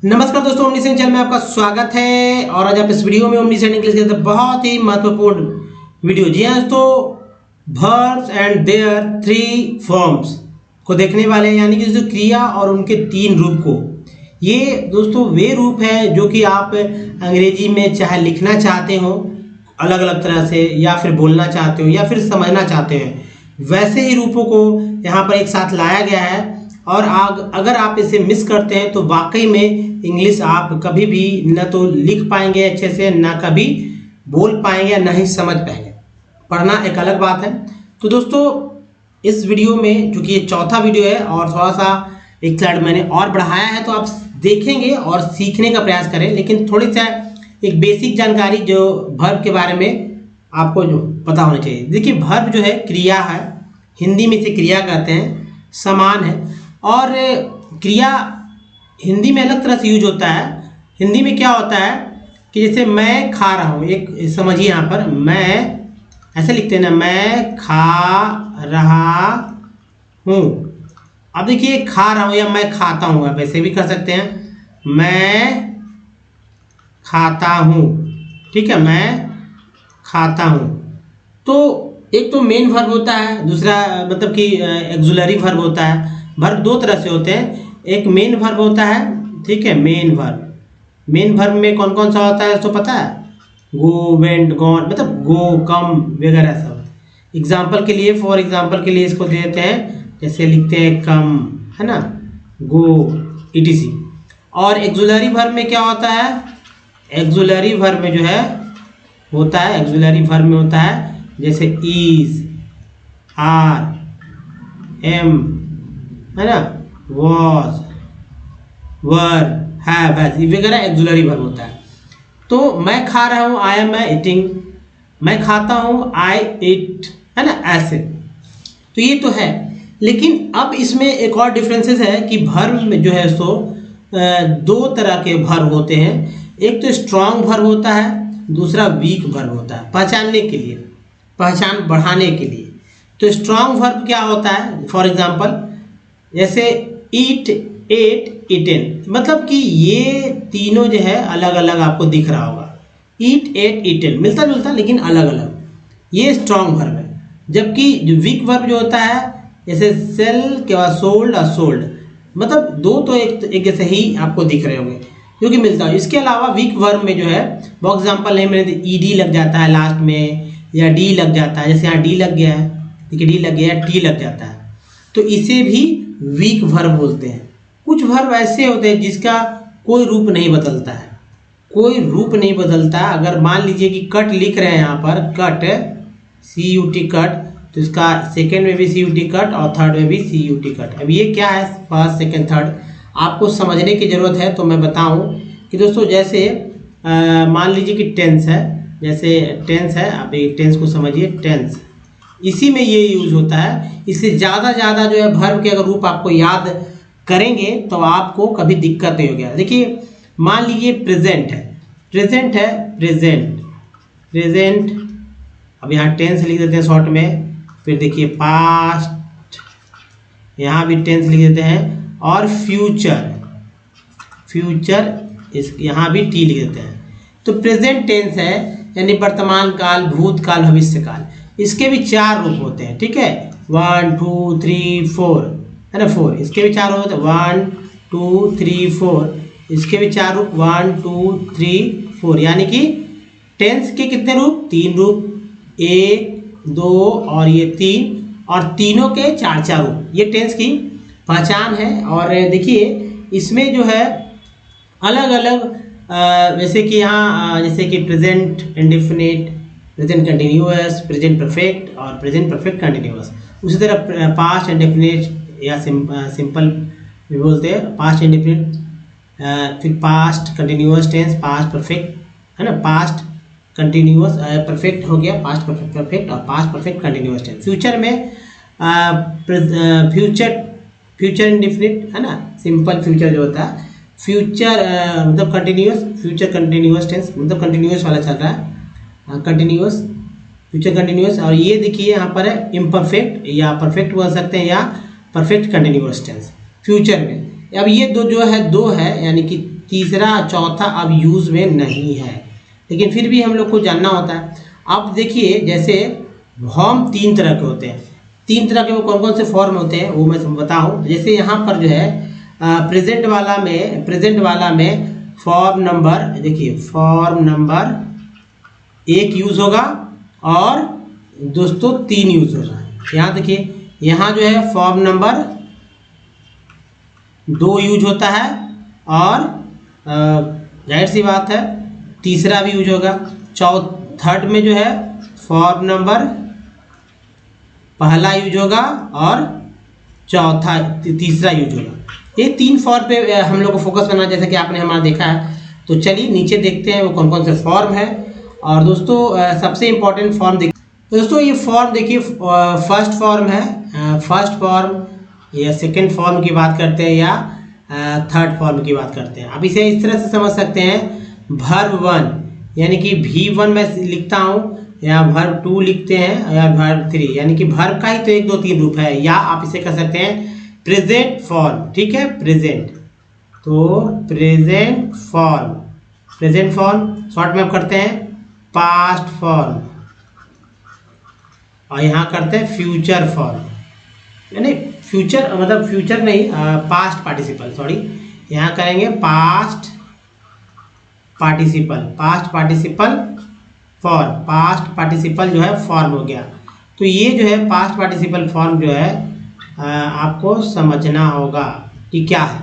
नमस्कार दोस्तों, omniscient channel में आपका स्वागत है। और आज आप इस वीडियो में ओमनीसेंट इंग्लिश के बहुत ही महत्वपूर्ण वीडियो, जी हाँ दोस्तों, verbs and their three forms को देखने वाले हैं। यानी कि जो क्रिया और उनके तीन रूप को, ये दोस्तों वे रूप हैं जो कि आप अंग्रेजी में चाहे लिखना चाहते हो अलग अलग तरह से, या फिर बोलना चाहते हो, या फिर समझना चाहते हैं, वैसे ही रूपों को यहाँ पर एक साथ लाया गया है। और अगर आप इसे मिस करते हैं तो वाकई में इंग्लिश आप कभी भी न तो लिख पाएंगे अच्छे से, ना कभी बोल पाएंगे, ना ही समझ पाएंगे। पढ़ना एक अलग बात है। तो दोस्तों इस वीडियो में, चूंकि ये चौथा वीडियो है और थोड़ा सा एक स्लाइड मैंने और बढ़ाया है, तो आप देखेंगे और सीखने का प्रयास करें। लेकिन थोड़ी सा एक बेसिक जानकारी जो वर्ब के बारे में आपको जो पता होना चाहिए। देखिए, वर्ब जो है क्रिया है, हिंदी में इसे क्रिया कहते हैं, समान है। और क्रिया हिंदी में अलग तरह से यूज होता है। हिंदी में क्या होता है कि जैसे मैं खा रहा हूँ, एक समझिए यहाँ पर मैं ऐसे लिखते हैं ना, मैं खा रहा हूँ। अब देखिए, खा रहा हूँ या मैं खाता हूँ, आप ऐसे भी कर सकते हैं, मैं खाता हूँ। ठीक है, मैं खाता हूँ। तो एक तो मेन वर्ब होता है, दूसरा मतलब कि एक्सुलरी वर्ब होता है। वर्ब दो तरह से होते हैं, एक मेन वर्ब होता है, ठीक है, मेन वर्ब। मेन वर्ब में कौन कौन सा होता है तो पता है? गो, वेंट, गॉन, मतलब गो, कम वगैरह सब। एग्जाम्पल के लिए, फॉर एग्जाम्पल के लिए इसको देते हैं, जैसे लिखते हैं कम, है ना, गो, etc। और एक्सुलरी वर्ब में क्या होता है? एक्सुलरी वर्ब में जो है होता है, एक्सुलरी वर्ब में होता है जैसे इज, आर, एम, है ना, वॉज, वर, हैव, हैज, वगैरह एक्सुलरी वर्ब होता है। तो मैं खा रहा हूँ, आई एम ईटिंग। मैं खाता हूँ, आई ईट, है ना, ऐसे। तो ये तो है। लेकिन अब इसमें एक और डिफरेंसेस है कि वर्ब में जो है सो दो तरह के वर्ब होते हैं। एक तो स्ट्रॉन्ग वर्ब होता है, दूसरा वीक वर्ब होता है, पहचानने के लिए, पहचान बढ़ाने के लिए। तो स्ट्रॉन्ग वर्ब क्या होता है? फॉर एग्जाम्पल जैसे ईट, एट, ईटेन, मतलब कि ये तीनों जो है अलग अलग आपको दिख रहा होगा। ईट, एट, ईटेन मिलता जुलता लेकिन अलग अलग, ये स्ट्रॉन्ग वर्ब है। जबकि जो वीक वर्ब जो होता है, जैसे सेल के बाद सोल्ड और सोल्ड, मतलब दो तो एक जैसे ही आपको दिख रहे होंगे, क्योंकि मिलता है। इसके अलावा वीक वर्ब में जो है, फॉर एग्जाम्पल नहीं, मैंने ईडी लग जाता है लास्ट में, या डी लग जाता है, जैसे यहाँ डी लग गया है, देखिए डी लग गया, टी लग जाता है, तो इसे भी वीक वर्ब बोलते हैं। कुछ वर्ब ऐसे होते हैं जिसका कोई रूप नहीं बदलता है, कोई रूप नहीं बदलता। अगर मान लीजिए कि कट लिख रहे हैं यहाँ पर, कट, CUT कट, तो इसका सेकेंड में भी CUT कट और थर्ड में भी CUT कट। अब ये क्या है, फर्स्ट, सेकेंड, थर्ड, आपको समझने की जरूरत है। तो मैं बताऊं कि दोस्तों जैसे मान लीजिए कि टेंस है, जैसे टेंस है, आप टेंस को समझिए, टेंस इसी में ये यूज होता है। इससे ज़्यादा जो है वर्ब के अगर रूप आपको याद करेंगे तो आपको कभी दिक्कत नहीं होगी। देखिए, मान लीजिए प्रेजेंट है, प्रेजेंट है, प्रेजेंट, प्रेजेंट, अब यहाँ टेंस लिख देते हैं शॉर्ट में। फिर देखिए पास्ट, यहाँ भी टेंस लिख देते हैं। और फ्यूचर, फ्यूचर इस यहाँ भी टी लिख देते हैं। तो प्रेजेंट टेंस है, यानी वर्तमान काल, भूतकाल, भविष्य काल। इसके भी चार रूप होते हैं, ठीक है, 1, 2, 3, 4, है ना, 4। इसके भी चार रूप होते हैं, 1, 2, 3, 4। इसके भी चार रूप, 1, 2, 3, 4। यानी कि टेंस के कितने रूप? तीन रूप, 1, 2 और ये 3, और तीनों के चार चार रूप। ये टेंस की पहचान है। और देखिए इसमें जो है अलग अलग, जैसे कि यहाँ जैसे कि present indefinite, present continuous, present perfect और प्रेजेंट परफेक्ट कंटिन्यूअस। उसी तरह पास्ट इंडेफिनिट या सिंपल भी बोलते हैं, पास्ट इंडेफिनिट, फिर past continuous tense, past perfect, है ना, पास्ट कंटिन्यूअस परफेक्ट हो गया, पास्ट परफेक्ट परफेक्ट, और past perfect continuous tense. Future में फ्यूचर इंडेफिनिट, है ना, सिंपल फ्यूचर जो होता है, फ्यूचर मतलब कंटिन्यूअस, फ्यूचर कंटिन्यूअस टेंस, मतलब कंटिन्यूअस वाला चल रहा है, कंटिन्यूअस, फ्यूचर कंटिन्यूअस। और ये देखिए यहाँ पर है इम्परफेक्ट, या परफेक्ट बोल सकते हैं, या परफेक्ट कंटिन्यूअस टेंस फ्यूचर में। अब ये दो जो है, दो है, यानी कि तीसरा चौथा अब यूज़ में नहीं है, लेकिन फिर भी हम लोग को जानना होता है। अब देखिए जैसे फॉर्म 3 तरह के होते हैं, 3 तरह के वो कौन कौन से फॉर्म होते हैं वो मैं बताऊं। जैसे यहाँ पर जो है प्रेजेंट वाला में फॉर्म नंबर, देखिए फॉर्म नंबर 1 यूज़ होगा और दोस्तों 3 यूज़ होगा। यहाँ देखिए यहाँ जो है फॉर्म नंबर 2 यूज होता है और जाहिर सी बात है तीसरा भी यूज होगा। थर्ड में जो है फॉर्म नंबर पहला यूज होगा और तीसरा यूज होगा। ये 3 फॉर्म पे हम लोग को फोकस करना, जैसा कि आपने हमारा देखा है। तो चलिए नीचे देखते हैं वो कौन कौन से फॉर्म है। और दोस्तों सबसे इम्पोर्टेंट फॉर्म देखिए। तो दोस्तों ये फॉर्म देखिए फर्स्ट फॉर्म है, फर्स्ट फॉर्म या सेकेंड फॉर्म की बात करते हैं या थर्ड फॉर्म की बात करते हैं। अब इसे इस तरह से समझ सकते हैं, वर्ब 1 यानी कि V1 मैं लिखता हूँ, या वर्ब 2 लिखते हैं, या वर्ब 3 यानी कि वर्ब का ही तो 1 2 3 रूप है। या आप इसे कह सकते हैं प्रेजेंट फॉर्म, ठीक है, प्रेजेंट। तो प्रेजेंट फॉर्म शॉर्ट में करते हैं पास्ट फॉर्म, और यहाँ करते हैं फ्यूचर फॉर्म, यानी फ्यूचर मतलब फ्यूचर नहीं, पास्ट पार्टिसिपल, सॉरी यहाँ करेंगे past participle form, past participle जो है फॉर्म हो गया। तो ये जो है पास्ट पार्टिसिपल फॉर्म जो है आपको समझना होगा कि क्या है।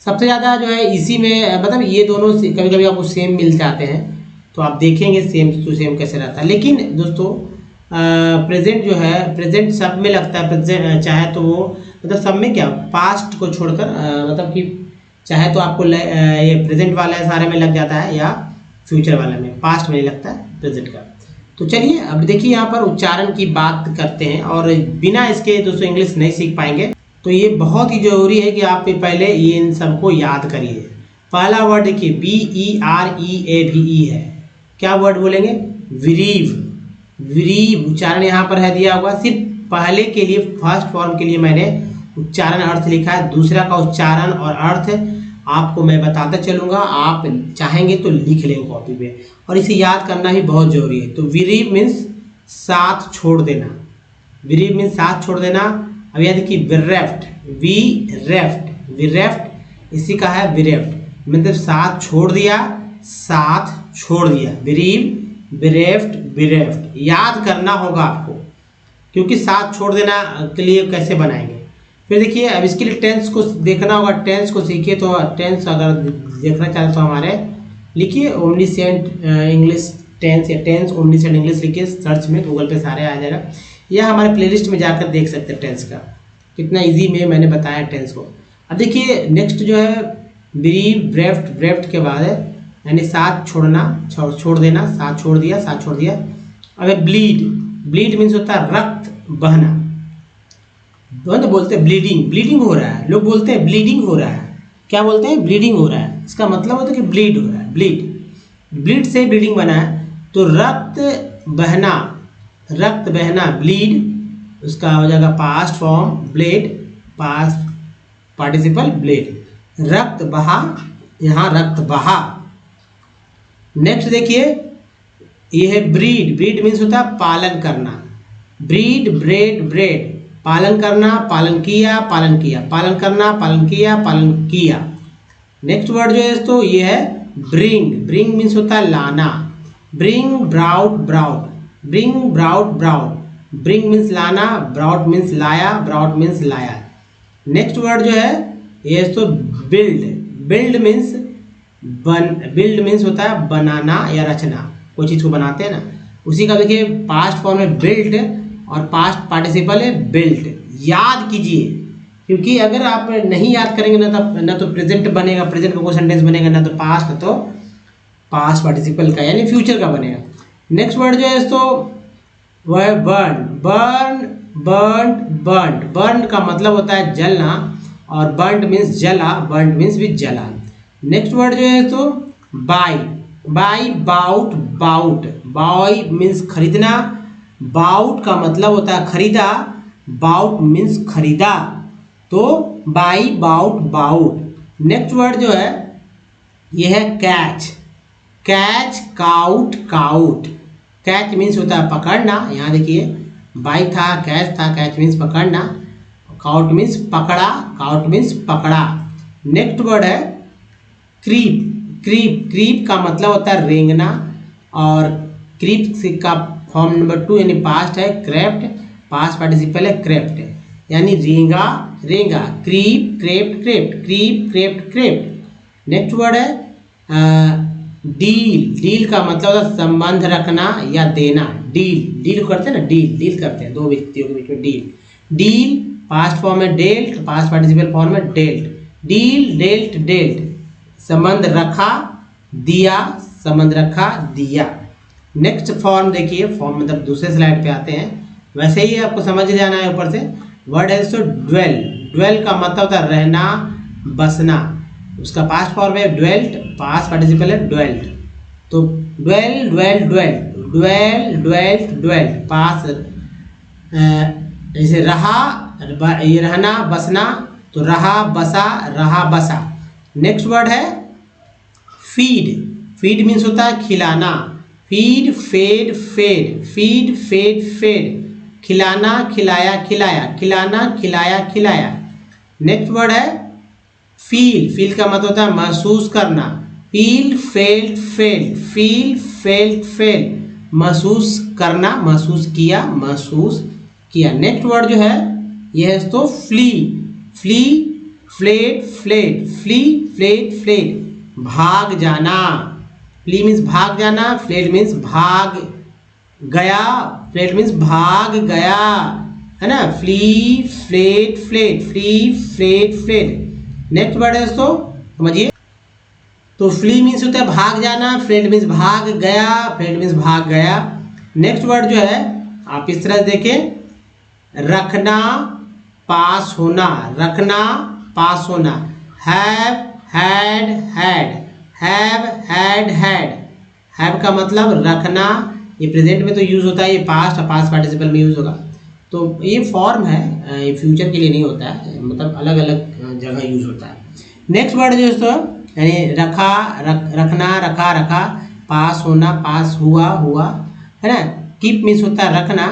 सबसे ज़्यादा जो है इसी में मतलब ये दोनों कभी कभी आपको सेम मिल जाते हैं, तो आप देखेंगे सेम टू सेम कैसे रहता है। लेकिन दोस्तों प्रेजेंट जो है, प्रेजेंट सब में लगता है, प्रेजेंट चाहे तो वो मतलब सब में क्या पास्ट को छोड़कर मतलब कि चाहे तो आपको ये प्रेजेंट वाला सारे में लग जाता है या फ्यूचर वाला में, पास्ट में नहीं लगता है प्रेजेंट का। तो चलिए अब देखिए यहाँ पर उच्चारण की बात करते हैं, और बिना इसके दोस्तों इंग्लिश नहीं सीख पाएंगे। तो ये बहुत ही जरूरी है कि आप पहले ये इन सबको याद करिए। पहला वर्ड देखिए BEREAVE है। क्या वर्ड बोलेंगे? विरीव उच्चारण यहाँ पर है दिया होगा। सिर्फ पहले के लिए फर्स्ट फॉर्म के लिए मैंने उच्चारण अर्थ लिखा है, दूसरा का उच्चारण और अर्थ आपको मैं बताता चलूँगा, आप चाहेंगे तो लिख लेंगे कॉपी पे, और इसे याद करना ही बहुत जरूरी है। तो विरीव मीन्स साथ छोड़ देना, विरीव मीन्स साथ छोड़ देना। अब याद देखिए विरेफ्ट इसी का है विरेफ्ट, मतलब साथ छोड़ दिया, विरेफ्ट याद करना होगा आपको, क्योंकि साथ छोड़ देना के लिए कैसे बनाएंगे। फिर देखिए अब इसके लिए टेंस को देखना होगा, टेंस को सीखिए। तो टेंस अगर देखना चाहते तो हमारे लिखिए ओमनीसेंट इंग्लिश टेंस या टेंस ओमनीसेंट इंग्लिश लिखिए सर्च में, गूगल पे सारे आ जाएगा, या हमारे प्लेलिस्ट में जाकर देख सकते हैं टेंस का, कितना इजी में मैंने बताया टेंस को। अब देखिए नेक्स्ट जो है ब्रेफ्ट के बाद है यानी साथ छोड़ना, छोड़ देना, साथ छोड़ दिया। अब ब्लीड मीन्स होता है रक्त बहना, तो बोलते हैं ब्लीडिंग हो रहा है, लोग बोलते हैं ब्लीडिंग हो रहा है। क्या बोलते हैं? ब्लीडिंग हो रहा है। इसका मतलब होता है कि ब्लीड हो रहा है, ब्लीड से ब्लीडिंग बना है। तो रक्त बहना ब्लीड, उसका हो जाएगा past form blade, past participle blade, रक्त बहा, यहाँ रक्त बहा। नेक्स्ट देखिए ये है ब्रीड मीन्स होता है पालन करना, ब्रेड पालन करना, पालन किया, पालन करना, पालन किया। नेक्स्ट वर्ड जो है तो ये है ब्रिंग मीन्स होता है लाना, ब्राउट ब्रिंग मीन्स लाना, ब्राउट मीन्स लाया। नेक्स्ट वर्ड जो है ये तो बिल्ड मीन्स होता है बनाना या रचना, कोई चीज़ को बनाते हैं ना, उसी का देखिए पास्ट फॉर्म में बिल्ड और पास्ट पार्टिसिपल है बिल्ट। याद कीजिए, क्योंकि अगर आप नहीं याद करेंगे ना तो प्रेजेंट बनेगा, प्रेजेंट का कोई सेंटेंस बनेगा, ना तो पास्ट पार्टिसिपल का यानी फ्यूचर का बनेगा। नेक्स्ट वर्ड जो है तो वह है बर्न का मतलब होता है जलना, और बर्न मीन्स भी जला। नेक्स्ट वर्ड जो है तो बाई मीन्स खरीदना, बाउट का मतलब होता है खरीदा, बाउट मीन्स खरीदा, तो बाउट। नेक्स्ट वर्ड जो है ये है catch, catch, cout, cout. Catch means होता है पकड़ना, यहाँ देखिए बाई था, कैच मीन्स पकड़ना, काउट मीन्स पकड़ा, काउट मीन्स पकड़ा। नेक्स्ट वर्ड है क्रीप, क्रीप, क्रीप का मतलब होता है रेंगना, और क्रीप का फॉर्म नंबर 2 यानी पास्ट है क्रेप्ट, पास्ट पार्टिसिपल है क्रेप्ट, यानी रेंगा, रेंगा, creep, crept, crept, creep, crept, crept. Next word है डील, डील का मतलब होता है संबंध रखना या देना, डील, डील करते हैं ना, डील, डील करते हैं दो व्यक्तियों के बीच में, डील, डील पास्ट फॉर्म है डेल्ट, पास्ट पार्टिसिपल फॉर्म है डेल्ट, डील, डेल्ट, डेल्ट, संबंध रखा, दिया, संबंध रखा, दिया। नेक्स्ट फॉर्म देखिए, फॉर्म मतलब दूसरे स्लाइड पे आते हैं, वैसे ही आपको समझ जाना है ऊपर से। वर्ड है सो ड्वेल, ड्वेल का मतलब होता है रहना, बसना, उसका पास्ट फॉर्म है ड्वेल्ट, पास्ट पार्टिसिपल है ड्वेल्ट। तो dwell, dwell, dwell, dwell, dwelt, dwelt, पास जैसे रहा, ये रहना, बसना, तो रहा, बसा, रहा, बसा। नेक्स्ट वर्ड है फीड, फीड मीन्स होता है खिलाना, feed, fed, fed, feed, fed, fed, खिलाना, खिलाया, खिलाया, खिलाना, खिलाया, खिलाया। नेक्स्ट वर्ड है फील, फील का मतलब होता है महसूस करना, feel, felt, felt, feel, felt, felt, महसूस करना, महसूस किया, महसूस किया। नेक्स्ट वर्ड जो है यह है तो flee, flee, fled, fled, flee, fled, fled, भाग जाना, फ्ली मीन्स भाग जाना, फ्लेट मीन्स भाग गया, फ्लेट मीन्स भाग गया, है ना, flee, fled, fled, flee, fled, fled. Next word है दोस्तों समझिए, तो फ्ली मीन्स होता है भाग जाना, फ्लेट मीन्स भाग गया, फ्लेट मीन्स भाग गया। नेक्स्ट वर्ड जो है आप इस तरह से देखें, रखना, पास होना, रखना, पास होना, have, had, had, have, had, had, have का मतलब रखना, ये प्रेजेंट में तो यूज होता है, ये पास्ट और पास्ट पार्टिसिपल में यूज होगा, तो ये फॉर्म है, ये फ्यूचर के लिए नहीं होता है, मतलब अलग अलग जगह यूज होता है। नेक्स्ट वर्ड जो दोस्तों यानी रखा, रखना, रखा, रखा, पास होना, पास हुआ, हुआ, है ना। कीप मीन्स होता है रखना,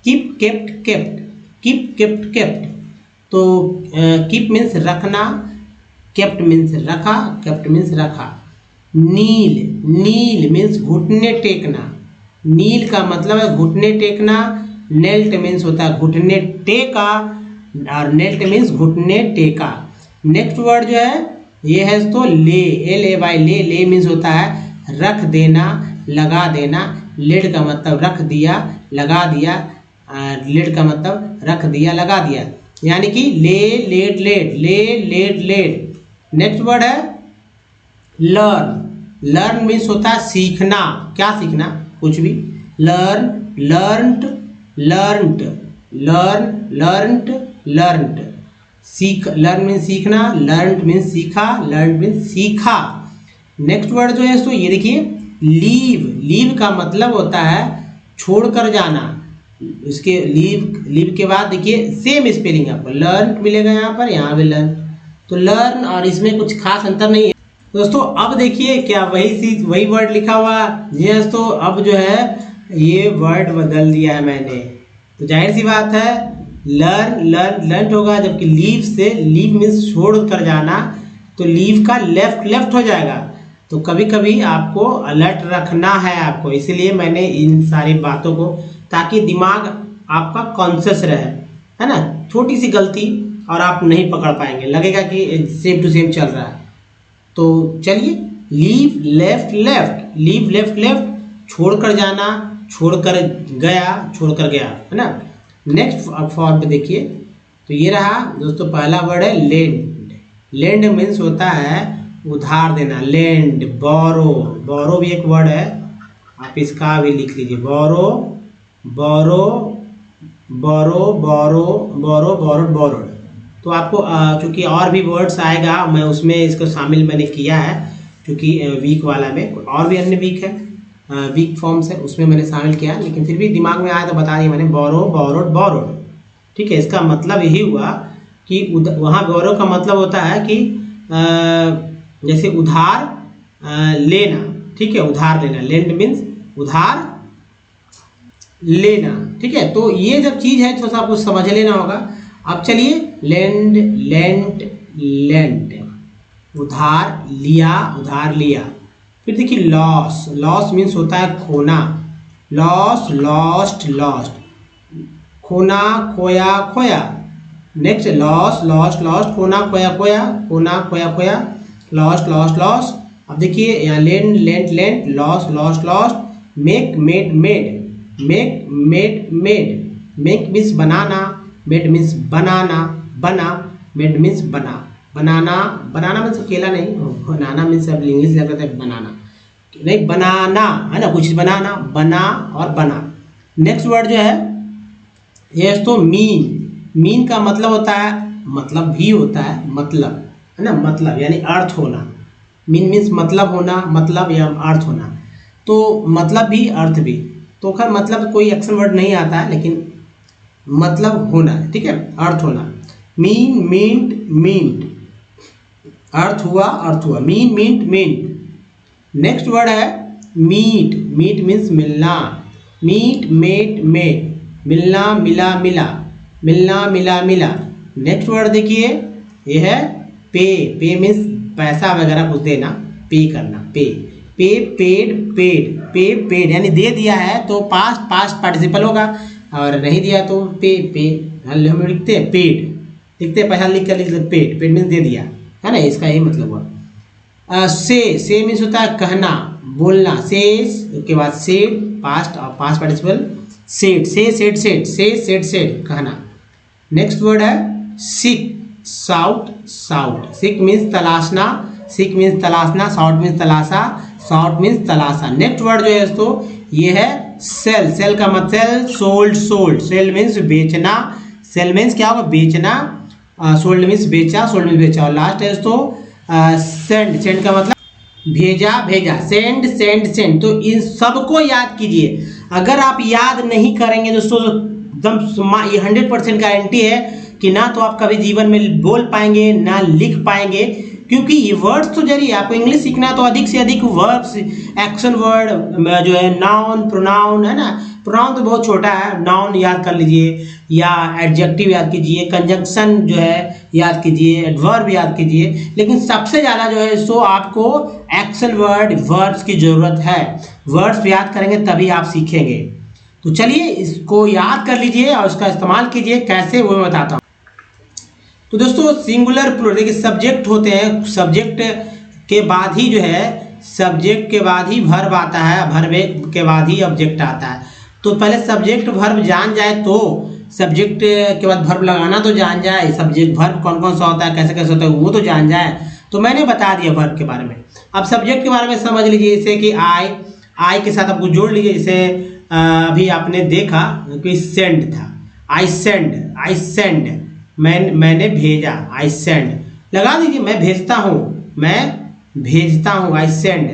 keep, kept, kept, keep, kept, kept. तो कीप मीन्स रखना, केप्ट मीन्स रखा, केप्ट मीन्स रखा। नील, नील मीन्स घुटने टेकना, नील का मतलब है घुटने टेकना, नेल्ट मीन्स होता है घुटने टेका, और नेल्ट मीन्स घुटने टेका। नेक्स्ट वर्ड जो है ये है तो ले, एल ए वाई, ले, ले मीन्स होता है रख देना, लगा देना, लेड का मतलब रख दिया, लगा दिया, लेड का मतलब रख दिया, लगा दिया, यानी कि ले, लेड, लेड, ले, लेड, लेड। नेक्स्ट वर्ड है लर्न, लर्न मीन्स होता है सीखना, क्या सीखना, कुछ भी, learn, learned, learned, learn, learned, learned, सीख, लर्न मीन्स सीखना, लर्नड मीन्स सीखा, लर्नड मीन्स सीखा। नेक्स्ट वर्ड जो है तो ये देखिए लीव, लीव का मतलब होता है छोड़कर जाना, इसके लीव, लीव के बाद देखिए सेम स्पेलिंग आपको लर्न मिलेगा यहाँ पर, यहाँ भी लर्न, तो लर्न और इसमें कुछ खास अंतर नहीं है दोस्तों। अब देखिए क्या वही चीज, वही वर्ड लिखा हुआ जी है दोस्तों, अब जो है ये वर्ड बदल दिया है मैंने, तो जाहिर सी बात है लर्न, लर्न, लर्न होगा, जबकि लीव से, लीव मीन्स छोड़ कर जाना, तो लीव का लेफ्ट, लेफ्ट हो जाएगा। तो कभी कभी आपको अलर्ट रखना है आपको, इसलिए मैंने इन सारी बातों को, ताकि दिमाग आपका कॉन्शियस रहे, है ना, छोटी सी गलती और आप नहीं पकड़ पाएंगे, लगेगा कि सेम टू सेम चल रहा है। तो चलिए, leave, left, left, leave, left, left, छोड़कर जाना, छोड़कर गया, छोड़कर गया, है ना। नेक्स्ट फॉर्म पे देखिए, तो ये रहा दोस्तों पहला वर्ड है लेंड, लेंड मीन्स होता है उधार देना, लेंड, बोरो, बोरो भी एक वर्ड है, आप इसका भी लिख लीजिए, बोरो, बोरो, बोरो, बोरो, बोरो, बोरोड, बोरोड। तो आपको चूँकि और भी वर्ड्स आएगा, मैं उसमें इसको शामिल मैंने किया है, क्योंकि वीक वाला में और भी अन्य वीक है, वीक फॉर्म्स है, उसमें मैंने शामिल किया, लेकिन फिर भी दिमाग में आया तो बता दिया मैंने, बोरो, बोरोड, बोरोड, ठीक है। इसका मतलब यही हुआ कि वहाँ बोरो का मतलब होता है कि जैसे उधार लेना, ठीक है, उधार लेना। लेंड मीन्स उधार लेना, ठीक है। तो ये जब चीज है थोड़ा सा आपको समझ लेना होगा। अब चलिए, लेंड, लेंट, लेंट, उधार लिया, उधार लिया। फिर देखिए लॉस, लॉस मीन्स होता है खोना, लॉस, लॉस्ट, लॉस्ट, खोना, खोया, खोया। नेक्स्ट लॉस, लॉस्ट, लॉस्ट, खोना, खोया, खोया, खोना, खोया, खोया, लॉस्ट, लॉस्ट, लॉस्ट। अब देखिए यहाँ lend, lent, lent, loss, lost, lost, make, made, made, make, made, made. Make means बनाना, मेड मीन्स बनाना, बना, मेड मीन्स बना, बनाना, बनाना मीन्स अकेला नहीं, बनाना मीन्स अब इंग्लिश लग रहा है बनाना नहीं, बनाना है ना, कुछ बनाना, बना और बना। नेक्स्ट वर्ड जो है ये तो मीन। मीन का मतलब होता है, मतलब भी होता है, मतलब है ना, मतलब यानी अर्थ होना। मीन मीन्स मतलब होना, मतलब या अर्थ होना। तो मतलब भी अर्थ भी, तो खैर मतलब कोई एक्शन वर्ड नहीं आता है, लेकिन मतलब होना है, ठीक है, अर्थ होना। मीन, मींट, मींट, अर्थ हुआ, अर्थ हुआ, mean, meant, meant. Next word है मीट। मीट मीन्स मिलना, मीट, मेट, मेट, मिलना, मिला, मिला, मिलना, मिला, मिला। नेक्स्ट वर्ड देखिए ये है पे। पे मीन्स पैसा वगैरह कुछ देना, पे करना, पे, पे, पेड, पेड, पे, पेड यानी दे दिया है तो पास्ट, पास्ट पार्टिसिपल होगा, और नहीं दिया तो पे, पे हम लिखते हैं पेड, लिखते हैं पैसा लिख कर लिखते पेड, पेड मीन्स दे दिया है ना, इसका यही मतलब हुआ। से मीन्स होता है कहना, बोलना, से के बाद सेड, पास्ट और past participle, said, say, said, said, say, said, said, कहना। नेक्स्ट वर्ड है seek, sought, sought. Seek means तलाशना, सीक मीन्स तलाशना, साउट मीन्स तलाशा, साउट मीन्स तलाशा। नेक्स्ट वर्ड जो है दोस्तों ये है सेल। सेल का मतलब सोल्ड, सोल्ड, सेल मीन्स बेचना, सेल मीन्स क्या होगा, बेचना, सोल्ड मीन्स बेचा, सोल्ड मीन्स बेचा। और लास्ट है दोस्तों सेंड। सेंड का मतलब भेजा, भेजा, सेंड, सेंड, सेंड। तो इन सबको याद कीजिए। अगर आप याद नहीं करेंगे दोस्तों तो एकदम ये 100% गारंटी है कि ना तो आप कभी जीवन में बोल पाएंगे ना लिख पाएंगे, क्योंकि ये वर्ड्स तो जरिए आपको इंग्लिश सीखना है तो अधिक से अधिक वर्ब्स, एक्शन वर्ड जो है, नाउन, प्रोनाउन है ना, प्रोनाउन तो बहुत छोटा है, नाउन याद कर लीजिए, या एडजेक्टिव याद कीजिए, कंजंक्शन जो है याद कीजिए, एडवर्ब याद कीजिए, लेकिन सबसे ज़्यादा जो है सो आपको एक्शन वर्ड, वर्ब्स की ज़रूरत है। वर्ड्स याद करेंगे तभी आप सीखेंगे। तो चलिए इसको याद कर लीजिए और इसका इस्तेमाल कीजिए, कैसे वो मैं बताता हूँ। तो दोस्तों सिंगुलर प्लूरल, देखिए सब्जेक्ट होते हैं, सब्जेक्ट के बाद ही जो है, सब्जेक्ट के बाद ही वर्ब आता है, वर्ब के बाद ही ऑब्जेक्ट आता है। तो पहले सब्जेक्ट वर्ब जान जाए तो सब्जेक्ट के बाद वर्ब लगाना तो जान जाए, सब्जेक्ट वर्ब कौन कौन सा होता है, कैसे कैसे होता है वो तो जान जाए। तो मैंने बता दिया वर्ब के बारे में। अब सब्जेक्ट के बारे में समझ लीजिए, जैसे कि आई के साथ आपको जोड़ लीजिए। जैसे अभी आपने देखा कि सेंड था, आई सेंड, आई सेंड, मैंने भेजा, आई सेंड, लगा दीजिए, मैं भेजता हूँ, मैं भेजता हूँ, आई सेंड।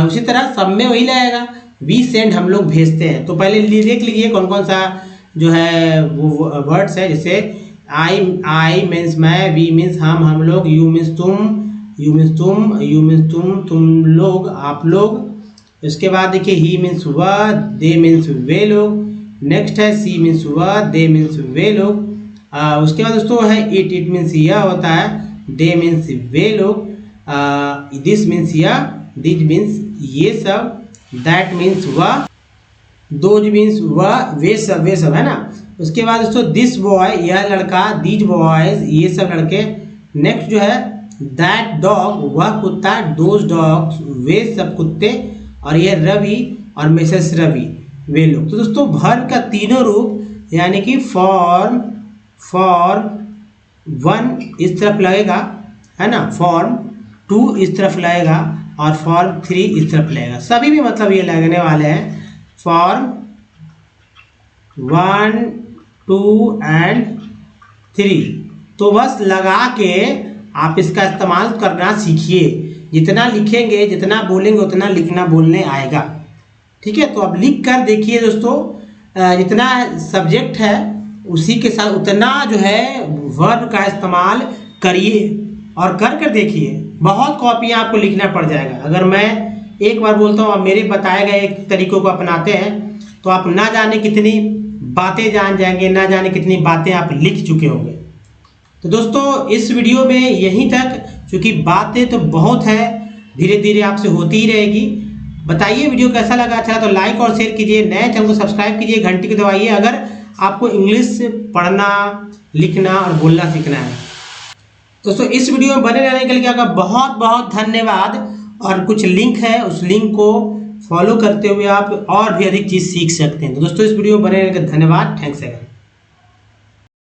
उसी तरह सब में वही लगेगा, वी सेंड, हम लोग भेजते हैं। तो पहले देख लीजिए कौन कौन सा जो है वो वर्ड्स है। जैसे आई मीन्स मैं, वी मीन्स हम लोग, यू मीन्स तुम, यू मीन्स तुम, यू मीन्स तुम लोग, आप लोग। इसके बाद देखिए ही मीन्स वह, दे मीन्स वे लोग। नेक्स्ट है सी मीन्स वह, दे मीन्स वे लोग। उसके बाद दोस्तों है इट मीन्स यह होता है, दे मीन्स वे लोग, दिस मीन्स यह, दिस मीन्स ये सब, दैट मीन्स वह, दोज मीन्स वह, वे सब है ना। उसके बाद दोस्तों दिस बॉय, यह लड़का, दीज बॉयज, ये सब लड़के। नेक्स्ट जो है दैट डॉग, वह कुत्ता, दोज डॉग्स, वे सब कुत्ते, और ये रवि और मिसेस रवि, वे लोग। तो दोस्तों वर्ब का तीनों रूप यानी कि फॉर्म, वन इस तरफ लगेगा है ना, फॉर्म 2 इस तरफ लगेगा और फॉर्म 3 इस तरफ लगेगा। सभी भी मतलब ये लगने वाले हैं, फॉर्म 1, 2 एंड 3। तो बस लगा के आप इसका इस्तेमाल करना सीखिए। जितना लिखेंगे, जितना बोलेंगे, उतना लिखना बोलने आएगा, ठीक है। तो अब लिख कर देखिए दोस्तों, जितना सब्जेक्ट है उसी के साथ उतना जो है वर्ब का इस्तेमाल करिए। और कर कर देखिए, बहुत कॉपियाँ आपको लिखना पड़ जाएगा। अगर मैं एक बार बोलता हूँ, आप मेरे बताए गए तरीकों को अपनाते हैं तो आप ना जाने कितनी बातें जान जाएंगे, ना जाने कितनी बातें आप लिख चुके होंगे। तो दोस्तों इस वीडियो में यहीं तक, क्योंकि बातें तो बहुत है, धीरे धीरे आपसे होती ही रहेगी। बताइए वीडियो कैसा लगा, अच्छा तो लाइक और शेयर कीजिए, नए चैनल को सब्सक्राइब कीजिए, घंटी को दबाइए अगर आपको इंग्लिश पढ़ना, लिखना और बोलना सीखना है। दोस्तों इस वीडियो में बने रहने के लिए आपका बहुत बहुत धन्यवाद। और कुछ लिंक है, उस लिंक को फॉलो करते हुए आप और भी अधिक चीज़ सीख सकते हैं। तो दोस्तों इस वीडियो में बने रहने के लिए धन्यवाद। Thanks again.